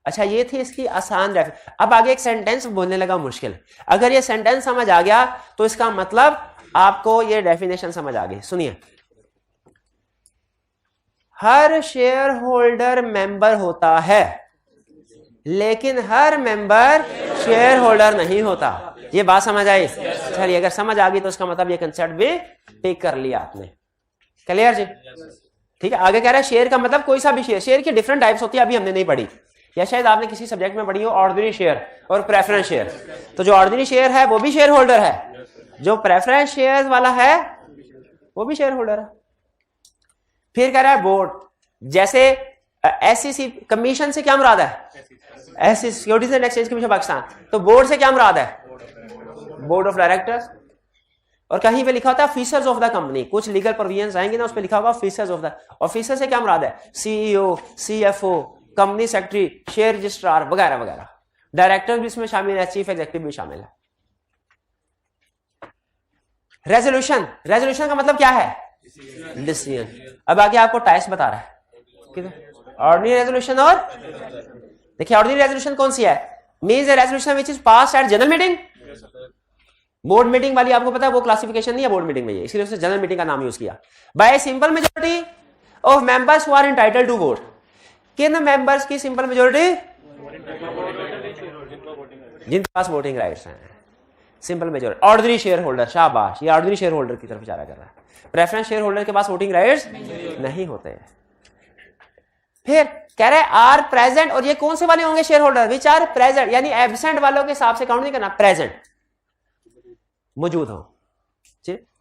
अच्छा, ये थी इसकी आसान रेफरेंस। अब आगे एक सेंटेंस बोलने लगा मुश्किल। अगर ये सेंटेंस समझ आ गया तो इसका मतलब आपको ये डेफिनेशन समझ आ गई। सुनिए, हर शेयर होल्डर मेंबर होता है लेकिन हर मेंबर शेयर होल्डर नहीं होता। ये बात समझ आई? चलिए, अगर समझ आ गई तो इसका मतलब ये कंसेप्ट भी पिक कर लिया आपने। क्लियर जी? ठीक है। आगे कह रहा है शेयर का मतलब कोई सा भी शेयर। शेयर की डिफरेंट टाइप्स होती है, अभी हमने नहीं पढ़ी, या शायद आपने किसी सब्जेक्ट में पढ़ी हो, ऑर्डिनरी शेयर और प्रेफरेंस शेयर। तो जो ऑर्डिनरी शेयर है वो भी शेयर होल्डर है, जो प्रेफरेंस शेयर वाला है वो भी शेयर होल्डर है। फिर कह रहा है बोर्ड, जैसे एसईसी कमीशन से क्या मुराद है? SEC securities and exchange commission Pakistan. तो बोर्ड से क्या मुराद है? Board of directors. और कहीं पे लिखा होता है ऑफिसर्स ऑफ द कंपनी, कुछ लीगल प्रोविजंस आएंगे ना, उस पे लिखा होगा ऑफिसर्स ऑफ द। ऑफिसर से क्या मुराद है? CEO, CFO, company secretary, share registrar वगैरह वगैरह। डायरेक्टर भी इसमें शामिल है, चीफ एग्जीक्यूटिव भी शामिल है। रेजोल्यूशन, रेजोल्यूशन का मतलब क्या है? डिसीजन। अब आगे आपको टाइप्स बता रहा है, ऑर्डिनरी रेजोल्यूशन और देखिए ऑर्डिनरी रेजोल्यूशन कौन सी है? Means a resolution which is passed at general meeting. Board meeting वाली आपको पता है वो क्लासिफिकेशन नहीं है बोर्ड मीटिंग में, ये इसलिए उसने जनरल मीटिंग का नाम यूज किया। By simple majority of members who are entitled to vote. किन मेंबर्स की सिंपल मेजॉरिटी? जिनके पास वोटिंग राइट्स हैं, simple majority. Ordinary share holder, शाबाश, ये ऑर्डिनरी शेयर होल्डर की तरफ इशारा कर रहा है। प्रेफरेंस शेयर होल्डर के पास वोटिंग राइट्स नहीं होते हैं। फिर कह रहे हैं आर प्रेजेंट, और ये कौन से वाले होंगे share holder? Which are present, यानी एब्सेंट वालों के हिसाब से काउंट नहीं करना, प्रेजेंट मौजूद हो।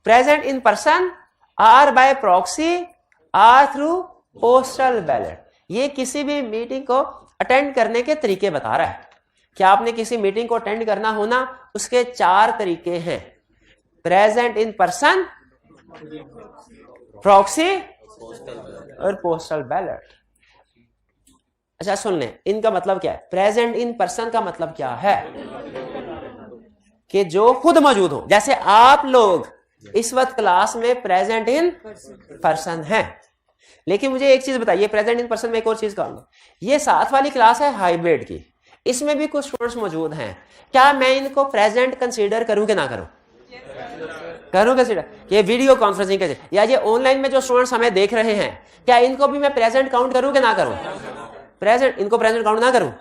Present in person, or by proxy, or through postal ballot. ये किसी भी मीटिंग को अटेंड करने के तरीके बता रहा है। क्या आपने किसी मीटिंग को अटेंड करना हो ना, उसके 4 तरीके हैं: प्रेजेंट इन पर्सन, प्रॉक्सी और पोस्टल बैलेट। अच्छा सुन लें, इनका मतलब क्या है? प्रेजेंट इन पर्सन का मतलब क्या है? कि जो खुद मौजूद हो। जैसे आप लोग इस वक्त क्लास में प्रेजेंट इन पर्सन हैं, लेकिन मुझे एक चीज बताइए, प्रेजेंट इन पर्सन में एक और चीज कहूंगा, ये 7 वाली क्लास है हाइब्रिड की, इसमें भी कुछ स्टूडेंट्स मौजूद हैं। क्या मैं इनको प्रेजेंट कंसीडर करूं कि ना करूं? करूं कंसीडर। ये वीडियो कॉन्फ्रेंसिंग के या ये ऑनलाइन में जो स्टूडेंट्स हमें देख रहे हैं, क्या इनको भी मैं प्रेजेंट काउंट करूं कि ना करूं? प्रेजेंट, इनको प्रेजेंट काउंट ना करूं?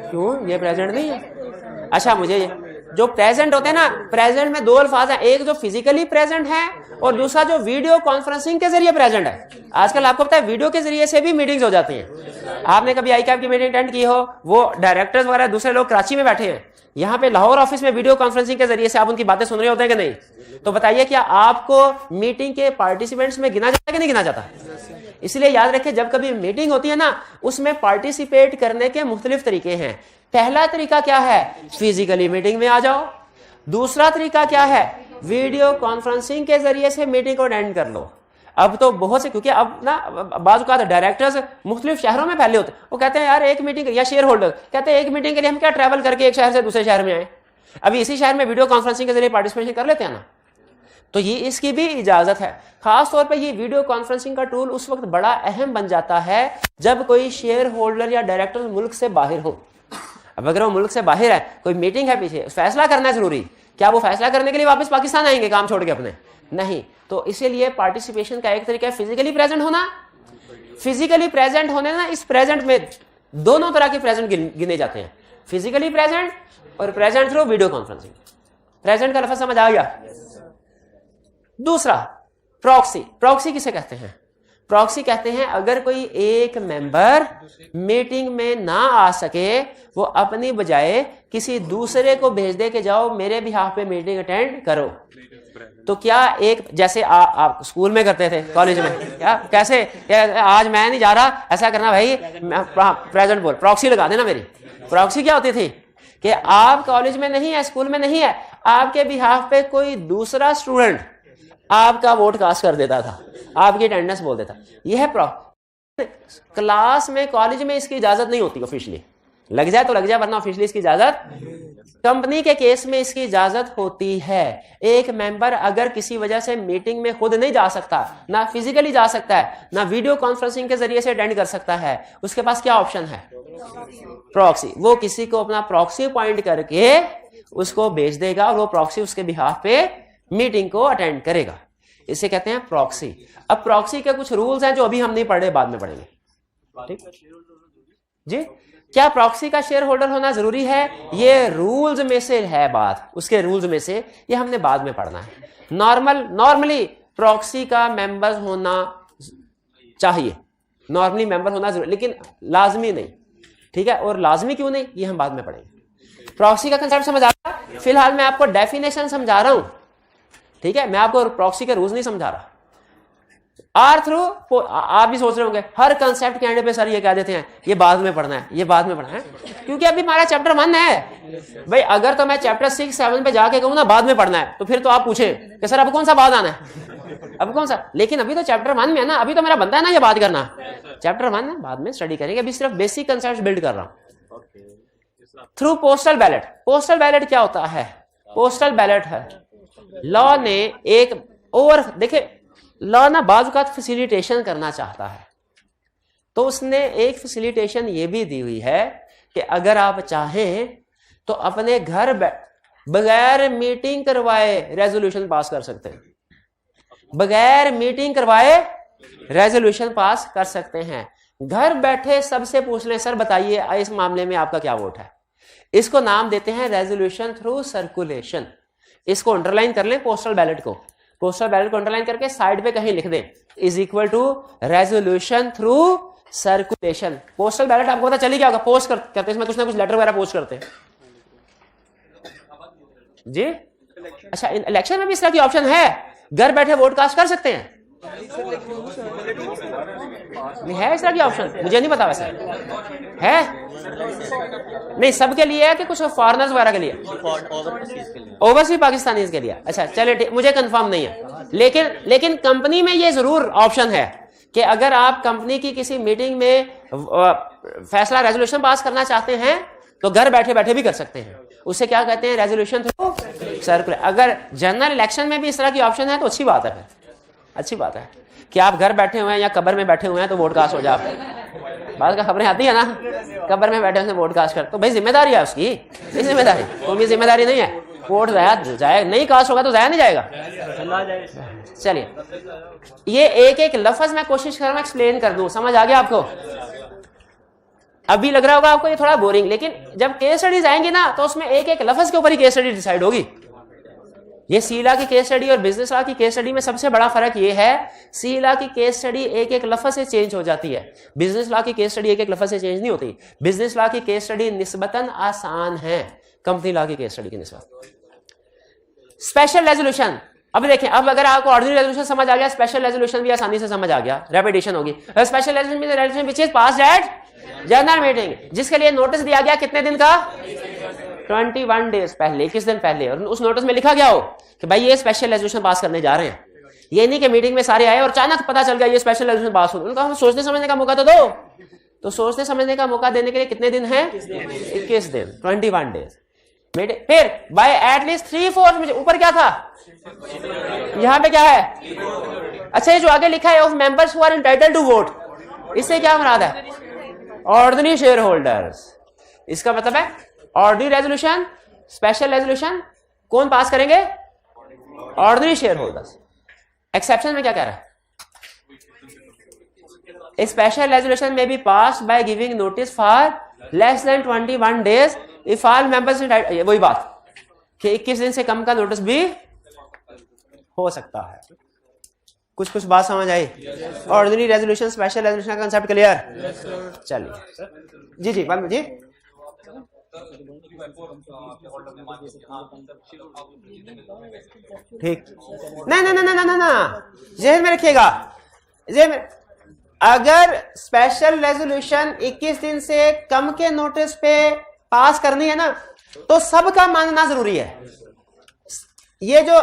क्यों? ये प्रेजेंट नहीं है। अच्छा, मुझे जो प्रेजेंट होते हैं ना, प्रेजेंट में 2 अल्फाज हैं, एक जो फिजिकली प्रेजेंट है और दूसरा जो वीडियो कॉन्फ्रेंसिंग के जरिए प्रेजेंट है। आजकल आपको पता है वीडियो के जरिए से भी मीटिंग्स हो जाती हैं। आपने कभी आईकैप की मीटिंग अटेंड की हो, वो डायरेक्टर्स वगैरह दूसरे लोग कराची में बैठे हैं, यहाँ पे लाहौर ऑफिस में वीडियो कॉन्फ्रेंसिंग के जरिए से आप उनकी बातें सुन रहे होते हैं कि नहीं? तो बताइए क्या आपको मीटिंग के पार्टिसिपेंट्स में गिना जाता है कि नहीं गिना जाता? इसलिए याद रखें, जब कभी मीटिंग होती है ना, उसमें पार्टिसिपेट करने के मुख्तलिफ तरीके हैं। पहला तरीका क्या है? फिजिकली मीटिंग में आ जाओ। दूसरा तरीका क्या है? वीडियो कॉन्फ्रेंसिंग के जरिए से मीटिंग को अटेंड कर लो। अब तो बहुत से, क्योंकि अब ना बाजू का डायरेक्टर्स मुख्तलिफ शहरों में फैले होते हैं, वो कहते हैं यार एक मीटिंग, या शेयर होल्डर कहते हैं एक मीटिंग के लिए हम क्या ट्रैवल करके एक शहर से दूसरे शहर में आए, अभी इसी शहर में वीडियो कॉन्फ्रेंसिंग के जरिए पार्टिसिपेशन कर लेते हैं ना। तो ये इसकी भी इजाजत है। खास तौर पे ये वीडियो कॉन्फ्रेंसिंग का टूल उस वक्त बड़ा अहम बन जाता है जब कोई शेयर होल्डर या डायरेक्टर मुल्क से बाहर हो। अब अगर वो मुल्क से बाहर है, कोई मीटिंग है पीछे, फैसला करना है जरूरी, क्या वो फैसला करने के लिए वापस पाकिस्तान आएंगे काम छोड़ के अपने? नहीं। तो इसीलिए पार्टिसिपेशन का एक तरीका है फिजिकली प्रेजेंट होना। फिजिकली प्रेजेंट होने ना, इस प्रेजेंट में दोनों तरह के प्रेजेंट गिने जाते हैं, फिजिकली प्रेजेंट और present through video conferencing. Present का लफ्ज समझ आ गया? दूसरा प्रॉक्सी। प्रॉक्सी किसे कहते हैं? प्रॉक्सी कहते हैं अगर कोई एक मेंबर मीटिंग में ना आ सके, वो अपनी बजाय किसी दूसरे को भेज दे के जाओ मेरे बिहाफ पे मीटिंग अटेंड करो। तो क्या एक, जैसे आप स्कूल में करते थे, कॉलेज में, क्या कैसे आज मैं नहीं जा रहा, ऐसा करना भाई, प्रेजेंट बोल, प्रॉक्सी लगा देना मेरी। प्रॉक्सी क्या होती थी कि आप कॉलेज में नहीं है, स्कूल में नहीं है, आपके बिहाफ पे कोई दूसरा स्टूडेंट आपका वोट कास्ट कर देता था, आपकी अटेंडेंस बोल देता। यह है क्लास में, कॉलेज में इसकी इजाजत नहीं होती ऑफिशियली, लग जाए तो लग जाए, वरना ऑफिशियली इसकी इजाजत। कंपनी के केस में इसकी इजाजत होती है। एक मेंबर अगर किसी वजह से मीटिंग में खुद नहीं जा सकता, ना फिजिकली जा सकता है, ना वीडियो कॉन्फ्रेंसिंग के जरिए से अटेंड कर सकता है, उसके पास क्या ऑप्शन है? प्रॉक्सी। वो किसी को अपना प्रॉक्सी अपॉइंट करके उसको भेज देगा और वो प्रॉक्सी उसके बिहाफ पे मीटिंग को अटेंड करेगा। इसे कहते हैं प्रॉक्सी। अब प्रॉक्सी के कुछ रूल्स हैं जो अभी हम नहीं पढ़ रहे, बाद में पढ़ेंगे। ठीक जी? क्या प्रॉक्सी का शेयर होल्डर होना जरूरी है? ये रूल्स में से है बात, उसके रूल्स में से, ये हमने बाद में पढ़ना है। नॉर्मली प्रॉक्सी का मेंबर होना चाहिए, नॉर्मली मेंबर होना जरूरी, लेकिन लाजमी नहीं। ठीक है? और लाजमी क्यों नहीं, ये हम बाद में पढ़ेंगे। प्रॉक्सी का कंसेप्ट समझ आ रहा? फिलहाल मैं आपको डेफिनेशन समझा रहा हूं। ठीक है? मैं आपको प्रॉक्सी के रूल्स नहीं समझा रहा। आर थ्रू, आप भी सोच रहे होंगे हर कंसेप्ट के एंड पे सर ये कह देते हैं ये बाद में पढ़ना है, ये बाद में पढ़ना है, क्योंकि अभी हमारा चैप्टर 1 है भाई। अगर तो मैं चैप्टर 6, 7 पे जाके कहूँ ना बाद में पढ़ना है, तो फिर तो आप पूछें कि सर अब कौन सा बाद आना है, अब कौन सा? लेकिन अभी तो चैप्टर 1 में है ना, अभी तो मेरा बनता है ना ये बात करना। चैप्टर 1 है, बाद में स्टडी करेंगे, अभी सिर्फ बेसिक कंसेप्ट बिल्ड कर रहा हूं। Through postal ballot. Postal ballot क्या होता है? पोस्टल बैलेट है, लॉ ने एक देखे, लॉ ना बाज़ फैसिलिटेशन करना चाहता है, तो उसने एक फैसिलिटेशन ये भी दी हुई है कि अगर आप चाहें तो अपने घर बगैर मीटिंग करवाए रेजोल्यूशन पास कर सकते हैं। बगैर मीटिंग करवाए रेजोल्यूशन पास कर सकते हैं। घर बैठे सबसे पूछ लें सर बताइए इस मामले में आपका क्या वोट है। इसको नाम देते हैं रेजोल्यूशन थ्रू सर्कुलेशन। इसको अंडरलाइन कर लें, पोस्टल बैलेट को। पोस्टल बैलेट को अंडरलाइन करके साइड पे कहीं लिख दें, is equal to resolution through circulation. Postal ballot आपको पता चली क्या होगा? पोस्ट करते हैं इसमें कुछ ना कुछ लेटर वगैरह पोस्ट करते हैं जी। अच्छा, इलेक्शन में भी इस तरह की ऑप्शन है, घर बैठे वोट कास्ट कर सकते हैं? है इस तरह की ऑप्शन? मुझे नहीं पता, वैसे है नहीं सबके लिए है कि कुछ फॉरेनर्स वगैरह के लिए? ओवरसीज पाकिस्तानीज के लिए। अच्छा चलिए ठीक, मुझे कंफर्म नहीं है, लेकिन कंपनी में ये जरूर ऑप्शन है कि अगर आप कंपनी की किसी मीटिंग में फैसला रेजोल्यूशन पास करना चाहते हैं तो घर बैठे बैठे भी कर सकते हैं। उसे क्या कहते हैं? Resolution through circular. अगर जनरल इलेक्शन में भी इस तरह की ऑप्शन है तो अच्छी बात है, फिर अच्छी बात है कि आप घर बैठे हुए हैं या कब्र में बैठे हुए हैं तो वोट कास्ट हो जाए। बाद का खबरें आती है ना, कब्र में बैठे वोट कास्ट कर, तो भाई जिम्मेदारी है उसकी, ये जिम्मेदारी, कोई जिम्मेदारी नहीं है। वोट जाए नहीं कास्ट होगा तो जाया नहीं जाएगा। चलिए, ये एक एक लफ्ज मैं कोशिश कर रहा हूं एक्सप्लेन कर दूं, समझ आ गया आपको? अभी लग रहा होगा आपको ये थोड़ा बोरिंग, लेकिन जब केस स्टडीज आएंगी ना तो उसमें एक एक लफ्ज के ऊपर ही केस स्टडी डिसाइड होगी। ये सी लॉ की केस स्टडी और बिजनेस लॉ की केस स्टडी में सबसे बड़ा फर्क ये है, सी लॉ की केस स्टडी एक एक लफ्ज से चेंज हो जाती है, बिजनेस लॉ की केस स्टडी एक एक लफ्ज से चेंज नहीं होती। बिजनेस लॉ की केस स्टडी निस्बतन आसान है, कंपनी लॉ की केस स्टडी की निस्बत। स्पेशल रेजोल्यूशन, अब देखें, अब अगर आपको ऑर्डिनरी रेजोल्यूशन समझ आ गया, स्पेशल रेजोल्यूशन भी आसानी से समझ आ गया, रेपिटेशन होगी। Special resolution which is passed at general meeting, जिसके लिए नोटिस दिया गया कितने दिन का, 21 डेज पहले, 21 दिन पहले, और उस नोटिस में लिखा गया हो कि भाई ये स्पेशल रेजोल्यूशन पास करने जा रहे हैं। ये नहीं कि मीटिंग में सारे आए और अचानक पता चल गया ये स्पेशल रेजोल्यूशन पास हो, उनका हम सोचने समझने का मौका तो दो। तो सोचने समझने का मौका देने के लिए कितने दिन है, 21 दिन, 21 डेज। फिर बाय एटलीस्ट 3/4, ऊपर क्या था, यहां पे क्या है, अच्छा ये जो आगे लिखा है of members who are entitled to vote, इससे क्या मुराद है, ऑर्डिनरी शेयर होल्डर्स। इसका मतलब है ऑर्डिनरी रेजोल्यूशन, स्पेशल रेजोल्यूशन कौन पास करेंगे, ऑर्डिनरी शेयर होल्डर्स। एक्सेप्शन में क्या कह रहा है, A special resolution may be passed by giving notice for less than 21 days if all members, वही बात कि 21 दिन से कम का नोटिस भी हो सकता है। कुछ कुछ बात समझ आई? ऑर्डिनरी रेजोल्यूशन, स्पेशल रेजोल्यूशन का कंसेप्ट क्लियर? चलिए जी जी बात जी। ठीक, ना ना ना ना ना ना, जहन में रखिएगा, जहन में, अगर स्पेशल रेजोल्यूशन 21 दिन से कम के नोटिस पे पास करनी है ना, तो सबका मानना जरूरी है। ये जो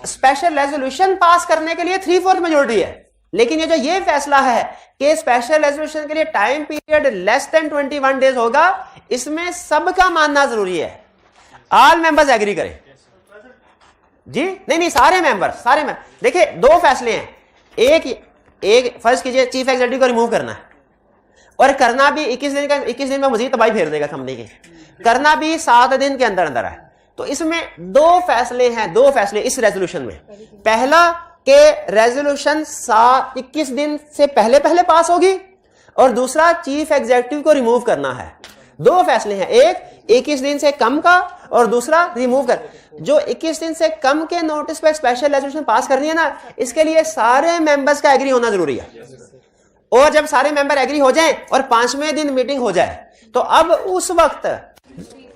स्पेशल रेजोल्यूशन पास करने के लिए 3/4 मेजोरिटी है, लेकिन ये जो ये फैसला है कि स्पेशल रेजोल्यूशन के लिए time period less than 21 days होगा, इसमें सबका मानना जरूरी है। ऑल मेंबर्स एग्री करें जी, नहीं सारे मेंबर देखिए, दो फैसले हैं, एक फर्ज कीजिए चीफ एग्जीक्यूटिव को रिमूव करना है, और करना भी 21 दिन का, 21 दिन में मजीद तबाही फेर देगा कंपनी की, करना भी 7 दिन के अंदर अंदर है। तो इसमें दो फैसले इस रेजोल्यूशन में। पहला कि रेजोल्यूशन 21 दिन से पहले पास होगी, और दूसरा चीफ एग्जीक्यूटिव को रिमूव करना है। दो फैसले हैं, एक 21 दिन से कम का और दूसरा रिमूव कर। जो 21 दिन से कम के नोटिस पर स्पेशल रेजोल्यूशन पास करनी है ना, इसके लिए सारे मेंबर्स का एग्री होना जरूरी है। और जब सारे मेंबर एग्री हो जाएं और 5वें दिन मीटिंग हो जाए, तो अब उस वक्त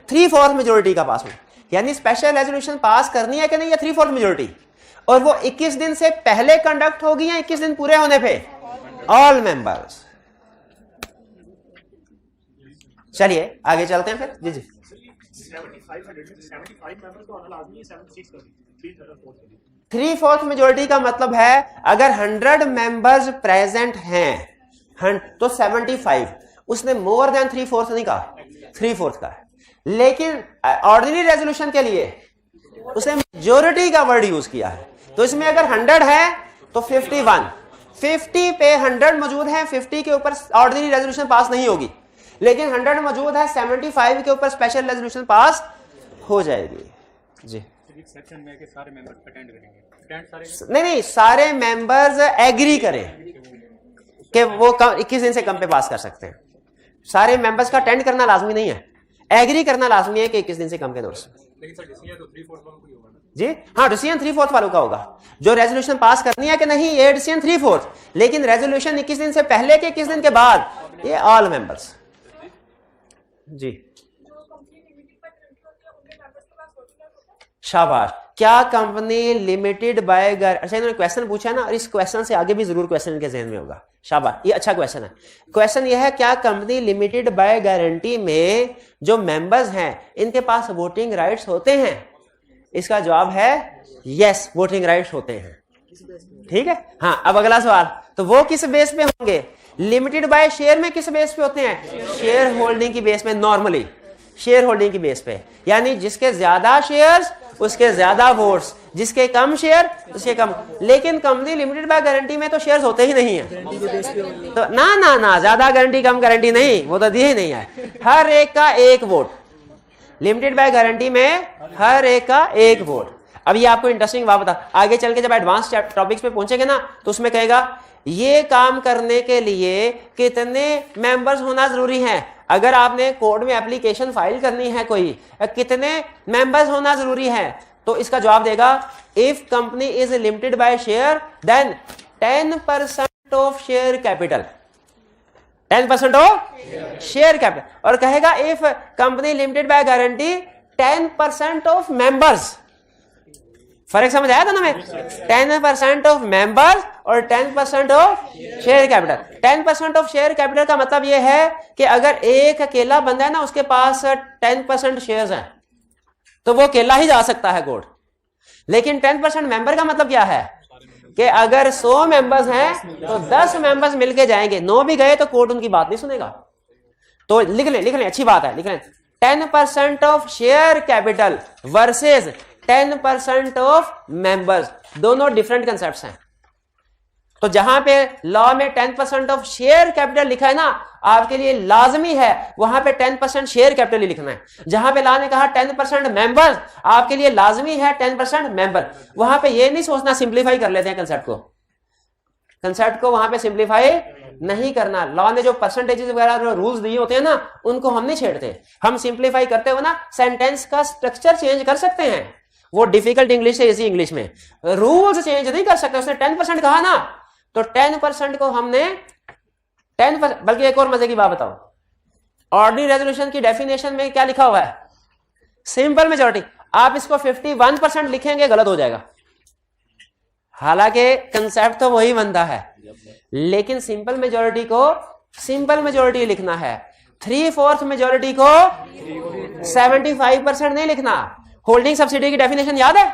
3/4 मेजोरिटी का पास हो, यानी स्पेशल रेजोल्यूशन पास करनी है कि नहीं, या 3/4 मेजोरिटी, और वो 21 दिन से पहले कंडक्ट होगी या 21 दिन पूरे होने पे, ऑल मेंबर्स। चलिए आगे चलते हैं फिर जी जी। 3/4 मेजोरिटी का मतलब है अगर 100 मेंबर्स प्रेजेंट हैं तो 75, उसने मोर देन 3/4 नहीं कहा, 3/4 का है। लेकिन ऑर्डिनरी रेजोल्यूशन के लिए उसने मेजोरिटी का वर्ड यूज किया है, तो इसमें अगर 100 है तो 51, 50 पे 100 मौजूद है, 50 के ऊपर ऑर्डिनरी रेजोल्यूशन पास नहीं होगी, लेकिन 100 मौजूद है, 75 के ऊपर स्पेशल रेजोल्यूशन पास हो जाएगी जी। नहीं, सारे मेंबर्स एग्री करें कि वो 21 दिन से कम पे पास कर सकते हैं। सारे मेंबर्स का अटेंड करना लाजमी नहीं है, एग्री करना लाजमी है कि 21 दिन से कम के नोटिस जी। हाँ, डिसीजन 3/4 वालों का होगा, जो रेजोल्यूशन पास करनी है कि नहीं, ये डिसीजन 3/4, लेकिन रेजोल्यूशन 21 दिन से पहले के 21 दिन के बाद, ये ऑल मेंबर्स जी। शाबाश, क्या कंपनी लिमिटेड बाय अच्छा इन्होंने क्वेश्चन पूछा ना, और इस क्वेश्चन से आगे भी जरूर क्वेश्चन इनके जहन में होगा। शाबाश, ये अच्छा क्वेश्चन है। क्वेश्चन ये है, क्या कंपनी लिमिटेड बाय गारंटी में जो मेंबर्स हैं इनके पास वोटिंग राइट्स होते हैं? इसका जवाब है यस, वोटिंग राइट्स होते हैं। ठीक है, हाँ। अब अगला सवाल, तो वो किस बेस पे होंगे? लिमिटेड बाय शेयर में किस बेस पे होते हैं? शेयर होल्डिंग की बेस पे, नॉर्मली शेयर होल्डिंग की बेस पे, यानी जिसके ज्यादा शेयर्स उसके ज्यादा वोट्स, जिसके कम शेयर उसके कम। लेकिन कंपनी लिमिटेड बाय गारंटी में तो शेयर्स होते ही नहीं है, तो ना ज्यादा गारंटी कम गारंटी नहीं, वो तो दी ही नहीं है। हर एक का एक वोट, लिमिटेड बाय गारंटी में हर एक का एक वोट। अब ये आपको इंटरेस्टिंग बात बता, आगे चल के जब एडवांस टॉपिक्स पे पहुंचेंगे ना, तो उसमें कहेगा ये काम करने के लिए कितने मेंबर्स होना जरूरी है। अगर आपने कोर्ट में एप्लीकेशन फाइल करनी है कोई, कितने मेंबर्स होना जरूरी है, तो इसका जवाब देगा if company is limited by share then 10% of share capital, 10% of share capital. और कहेगा if company limited by guarantee 10% of members. फर्क समझ आया था ना? मैं 10% ऑफ मेंबर्स और 10% of share capital. 10% of share capital का मतलब यह है कि अगर एक अकेला बंदा है ना, उसके पास 10% शेयर्स हैं, तो वो अकेला ही जा सकता है कोर्ट। लेकिन 10% मेंबर का मतलब क्या है कि अगर 100 मेंबर्स हैं तो 10 मेंबर्स मिलके जाएंगे, 9 भी गए तो कोर्ट उनकी बात नहीं सुनेगा। तो लिख लें, अच्छी बात है, लिख लें 10% of share capital versus 10% of members, दोनों डिफरेंट कंसेप्ट्स हैं। तो जहां पे लॉ में 10% ऑफ शेयर कैपिटल लिखा है ना, आपके लिए लाजमी है वहां पे 10% शेयर कैपिटल ही लिखना है। जहां पे लॉ ने कहा 10% मेंबर्स, आपके लिए लाजमी है 10% मेंबर। वहां पे ये नहीं सोचना, सिंप्लीफाई कर लेते हैं कंसेप्ट को वहां पे सिंप्लीफाई नहीं करना। लॉ ने जो परसेंटेजेस वगैरह रूल्स दिए होते हैं ना, उनको हम नहीं छेड़ते, हम सिंप्लीफाई करते हुए ना सेंटेंस का स्ट्रक्चर चेंज कर सकते हैं। वो डिफिकल्ट इंग्लिश है, इसी इंग्लिश में रूल्स चेंज नहीं कर सकते। उसने 10% कहा ना, तो 10% को हमने 10%। बल्कि एक और मजे की बात बताओ, ऑर्डिनरी रेजोल्यूशन की डेफिनेशन में क्या लिखा हुआ है? Simple majority. आप इसको 51% लिखेंगे, गलत हो जाएगा। हालांकि कंसेप्ट तो वही बनता है, लेकिन सिंपल मेजॉरिटी को सिंपल मेजॉरिटी लिखना है, 3/4 मेजॉरिटी को 75% नहीं लिखना। होल्डिंग सब्सिडी की डेफिनेशन याद है?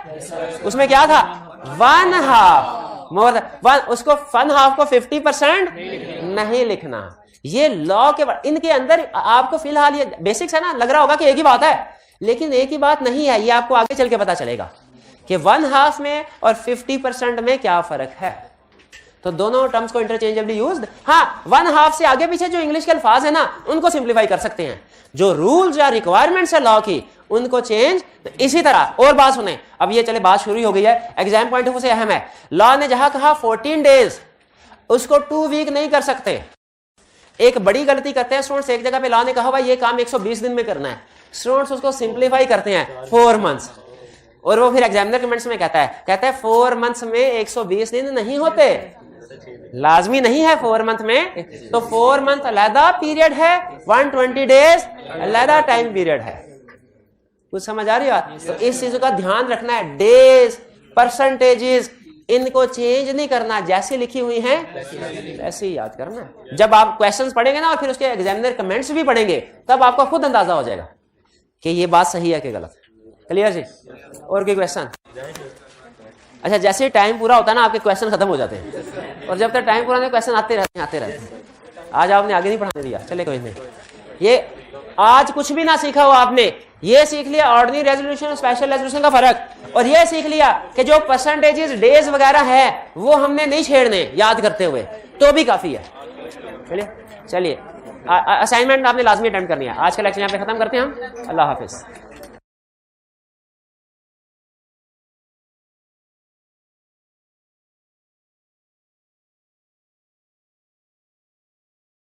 उसमें क्या था? 1/2 मोर वन, उसको 1/2 को 50% नहीं लिखना। ये लॉ के इनके अंदर आपको फिलहाल ये बेसिक्स है ना, लग रहा होगा कि एक ही बात है, लेकिन एक ही बात नहीं है। ये आपको आगे चल के पता चलेगा कि 1/2 में और 50% में क्या फर्क है। तो दोनों टर्म्स को इंटरचेंजेबली यूज्ड। हाँ, 1/2 से आगे पीछे जो इंग्लिश के अल्फाज है ना, उनको सिंप्लीफाई कर सकते हैं। जो रूल्स या रिक्वायरमेंट्स है लॉ की, उनको चेंज। तो इसी तरह और बात सुने, अब ये चले बात शुरू हो गई है, एग्जाम पॉइंट ऑफ व्यू से अहम है। लॉ ने जहां कहा 14 डेज, उसको 2 वीक नहीं कर सकते। एक बड़ी गलती करते हैं स्टूडेंट्स, एक जगह पे लॉ ने कहा भाई ये काम 120 दिन में करना है, स्टूडेंट्स उसको सिंप्लीफाई करते हैं 4 मंथ्स, और वो फिर एग्जामिनर कमेंट्स में कहता है 4 मंथ्स में 120 दिन नहीं होते, लाजमी नहीं है 4 मंथ में। तो 4 मंथ अलहदा पीरियड है, 120 डेज अलहदा टाइम पीरियड है। कुछ समझ आ रही है? तो इस चीज का ध्यान रखना है, डेज परसेंटेजेस इनको चेंज नहीं करना, जैसी लिखी हुई हैं वैसे ही याद करना। जब आप क्वेश्चंस पढ़ेंगे ना और फिर उसके एग्जामिनर कमेंट्स भी पढ़ेंगे, तब आपको खुद अंदाजा हो जाएगा कि ये बात सही है कि गलत। क्लियर जी? और कोई क्वेश्चन? अच्छा, जैसे ही टाइम पूरा होता है ना, आपके क्वेश्चन खत्म हो जाते हैं, और जब तक टाइम पूरा नहीं क्वेश्चन आते रहते हैं। आज आपने आगे नहीं पढ़ाने दिया, चले कोई नहीं। ये आज कुछ भी ना सीखा हो आपने, ये सीख लिया ऑर्डिनरी रेजोल्यूशन और स्पेशल रेजोल्यूशन का फर्क, और ये सीख लिया कि जो परसेंटेजेस डेज वगैरह है वो हमने नहीं छेड़ने याद करते हुए, तो भी काफी है। चलिए असाइनमेंट आपने लाजमी अटेम्प्ट करनी है। आज का लेक्चर यहाँ पे खत्म करते हैं हम। अल्लाह हाफिज।